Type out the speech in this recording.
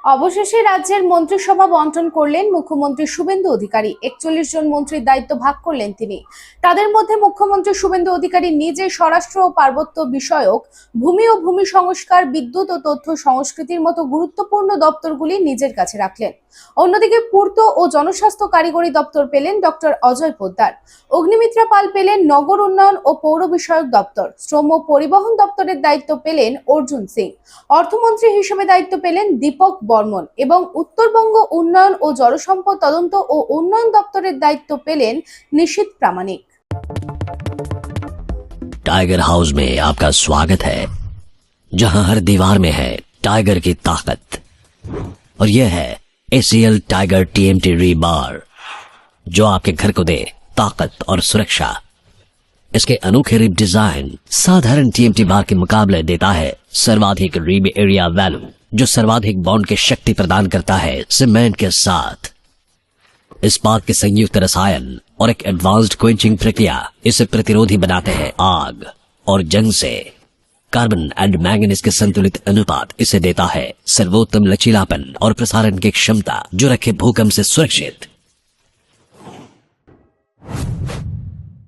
অবশেষে রাজ্যের মন্ত্রিসভা বন্টন করলেন মুখ্যমন্ত্রী শুভেন্দু অধিকারী। 41 জন মন্ত্রীর দায়িত্ব ভাগ করলেন তিনি। তাদের মধ্যে মুখ্যমন্ত্রী শুভেন্দু অধিকারী নিজে স্বরাষ্ট্র ও পার্বত্য বিষয়ক, ভূমি ও ভূমি সংস্কার, বিদ্যুৎ ও তথ্য সংস্কৃতির মতো গুরুত্বপূর্ণ দপ্তরগুলি নিজের কাছে রাখলেন। অন্যদিকে পূর্ত ও জনস্বাস্থ্য কারিগরি দপ্তর পেলেন ডক্টর অজয় পোদ্দার। অগ্নিমিত্রা পাল পেলেন নগর উন্নয়ন ও পৌর বিষয়ক দপ্তর। শ্রম ও পরিবহন দপ্তরের দায়িত্ব পেলেন অর্জুন সিং। অর্থমন্ত্রী হিসেবে দায়িত্ব পেলেন দীপক বর্মন এবং উত্তরবঙ্গ উন্নয়ন ও জলসম্পদ তদন্ত ও উন্নয়ন দপ্তরের দায়িত্ব পেলেন নিশীথ প্রামাণিক। टाइगर हाउस में आपका स्वागत है, जहां हर दीवार में है टाइगर की ताकत। और यह है ACL टाइगर TMT रीबार, जो आपके घर को दे ताकत और सुरक्षा। इसके अनोखे रिब डिजाइन साधारण TMT बार के मुकाबले देता है सर्वाधिक रिब एरिया वैल्यू, जो सर्वाधिक बॉन्ड की शक्ति प्रदान करता है सीमेंट के साथ। इस्पात के संयुक्त रसायन और एक एडवांस्ड क्वेंचिंग प्रक्रिया इसे प्रतिरोधी बनाते हैं आग और जंग से। कार्बन एंड मैंगनीज के संतुलित अनुपात इसे देता है सर्वोत्तम लचीलापन और प्रसारण की क्षमता, जो रखे भूकंप से सुरक्षित।